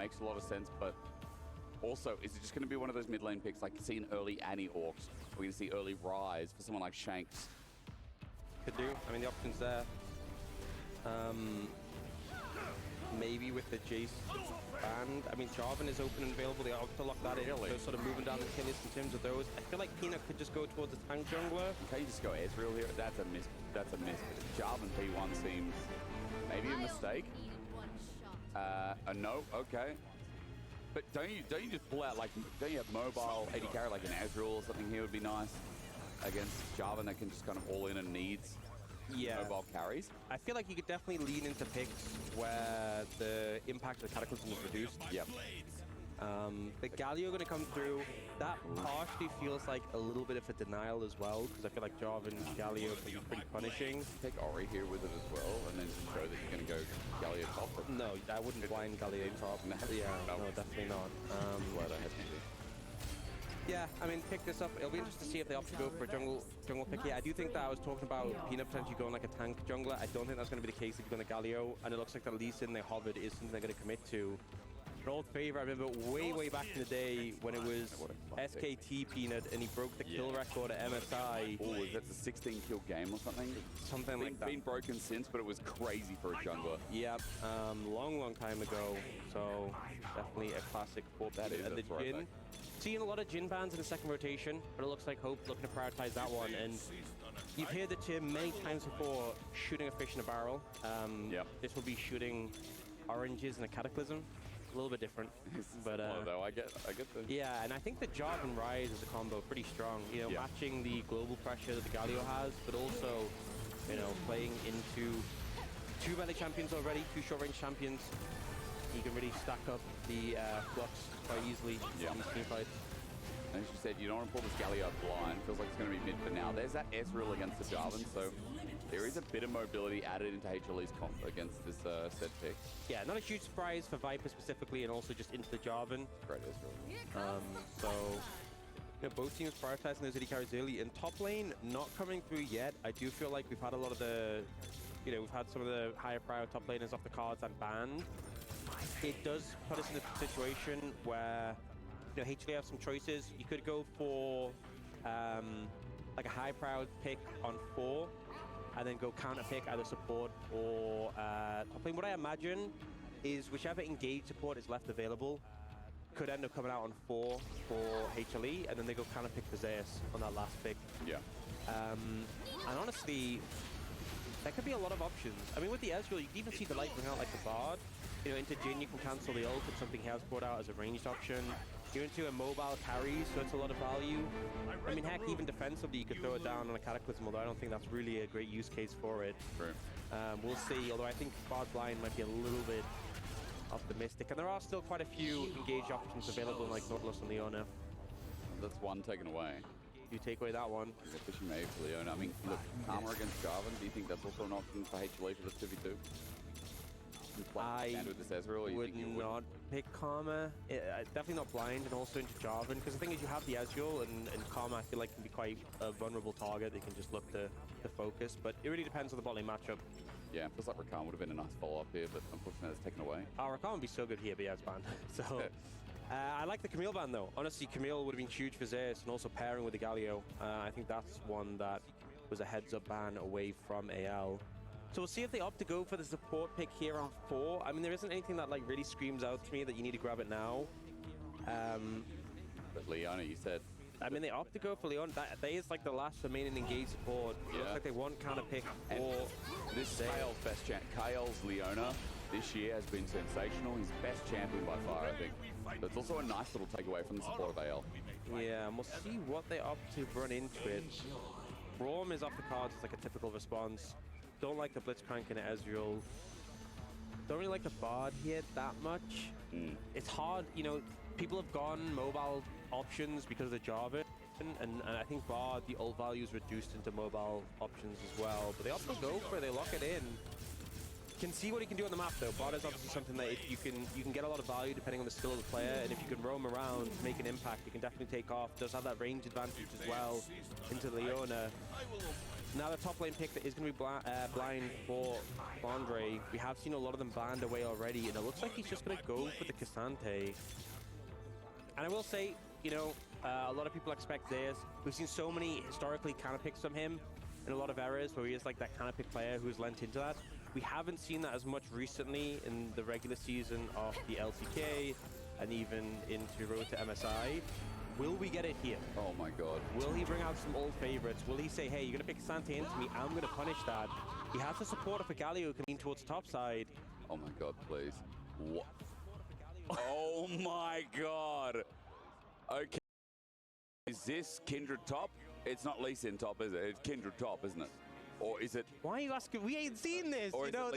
makes a lot of sense, but also, is it just going to be one of those mid lane picks, like see an early Annie Orcs? We're going to see early Rise for someone like Shanks. Could do. I mean, the option's there. Maybe with the Jace band. I mean, Jarvan is open and available. They have to lock that in. So sort of moving down the kill list in terms of those. I feel like Peanut could just go towards the tank jungler. Okay, you just go Ezreal here. That's a miss. That's a miss. Jarvan P1 seems maybe a mistake. No. Okay. But don't you just pull out, like, don't you have mobile AD carry like an Ezreal or something here would be nice against Jarvan that can just kind of all in and needs mobile carries? I feel like you could definitely lean into picks where the impact of the Cataclysm is reduced. Yep. The Galio going to come through. That partially feels like a little bit of a denial as well, because I feel like Jarvan and Galio can be pretty punishing. Take Ori here with it as well, and then just show that you're going to go Galio top. No, I wouldn't blind Galio top. No, no, definitely not. Glad I had to. Yeah, I mean, pick this up. It'll be interesting to see if they opt to go for a jungle pick here. I do think that I was talking about Peanut potentially going like a tank jungler. I don't think that's going to be the case if you're going to Galio, and it looks like the Lee Sin they hovered is something they're going to commit to. An old favor, I remember way back in the day when it was SKT Peanut and he broke the kill record at MSI. Oh, that's a 16 kill game or something? Something like that. Been broken since, but it was crazy for a jungler. Yep, long time ago. So definitely a classic for that is the Jhin. Seeing a lot of Jhin bans in the second rotation, but it looks like Hope looking to prioritize that one. And you've heard the term many times before, shooting a fish in a barrel. This will be shooting oranges in a Cataclysm. A little bit different, but though I get the and I think the Jarvan Rise as a combo pretty strong. You know, matching the global pressure that the Galio has, but also, you know, playing into two melee champions already, two short range champions. You can really stack up the flux quite easily in these team fights. And as you said, you don't want to pull this Galio blind. Feels like it's going to be mid for now. There's that Ezreal against the Jarvan, so there is a bit of mobility added into HLE's comp against this set pick. Yeah, not a huge surprise for Viper specifically, and also just into the Jarvan. Great Ezreal. So, you know, both teams prioritizing those AD carries early. In top lane, not coming through yet. I do feel like we've had a lot of the, you know, we've had some of the higher prior top laners off the cards and banned. It does put us in a situation where, you know, HLE have some choices. You could go for like a high proud pick on 4 and then go counter pick either support or top lane. What I imagine is whichever engage support is left available could end up coming out on 4 for HLE, and then they go counter pick for Zeus on that last pick. Yeah. And honestly, there could be a lot of options. I mean, with the Ezreal, you can even see the light bring out like the Bard. You know, into Jhin, you can cancel the ult if something he has brought out as a ranged option. You're into a mobile carry, so it's a lot of value. I mean, heck, even defensively, you could throw it down on a Cataclysm, although I don't think that's really a great use case for it. True. We'll see, although I think Bard Blind might be a little bit optimistic. And there are still quite a few engage options available, like Nautilus and Leona. That's one taken away. You take away that one. Fishing maybe for Leona. I mean, look, Karma against Jarvan, do you think that's also an option for HLE for the 2v2? I with this Ezreal, would not pick Karma. Definitely not blind, and also into Jarvan, because the thing is you have the Ezreal, and Karma I feel like can be quite a vulnerable target. They can just look to focus, but it really depends on the bot lane matchup. Yeah, it feels like Rakan would have been a nice follow-up here, but unfortunately it's taken away. Rakan would be so good here, but yeah, it's banned. So I like the Camille ban though. Honestly, Camille would have been huge for Zeus, and also pairing with the Galio. I think that's one that was a heads-up ban away from AL. So we'll see if they opt to go for the support pick here on 4. I mean, there isn't anything that like really screams out to me that you need to grab it now. But Leona, you said... I mean, they opt to go for Leona. That is like the last remaining engaged support. It looks like they want counter pick for this Kyle's best champ. Kyle's Leona this year has been sensational. He's best champion by far, I think. But it's also a nice little takeaway from the support of AL. Yeah, and we'll see what they opt to run into it. Braum is off the cards as like a typical response. Don't like the Blitzcrank and Ezreal. Don't really like the Bard here that much. It's hard, you know, people have gone mobile options because of the Jarvan, and I think Bard, the ult value is reduced into mobile options as well. But they opt to go for it, they lock it in. Can see what he can do on the map though. Bot is obviously something that if you can get a lot of value depending on the skill of the player, and if you can roam around, make an impact, you can definitely take off. Does have that range advantage as well into Leona. Now the top lane pick that is going to be blind for Andre. We have seen a lot of them banned away already, and it looks like he's just going to go for the Cassante. And I will say, you know, a lot of people expect this. We've seen so many historically counter picks from him in a lot of eras where he is like that counter pick player who's lent into that. We haven't seen that as much recently in the regular season of the LCK and even into Road to MSI. Will we get it here? Oh my god. Will he bring out some old favorites? Will he say, hey, you're going to pick Sante into me, I'm going to punish that? He has the support of a Galio who can lean towards the top side. Oh my god, please. What? Oh my god. Okay. Is this Kindred top? It's not Lee Sin top, is it? It's Kindred top, isn't it? Or is it... Why are you asking? We ain't seen this. Or You know,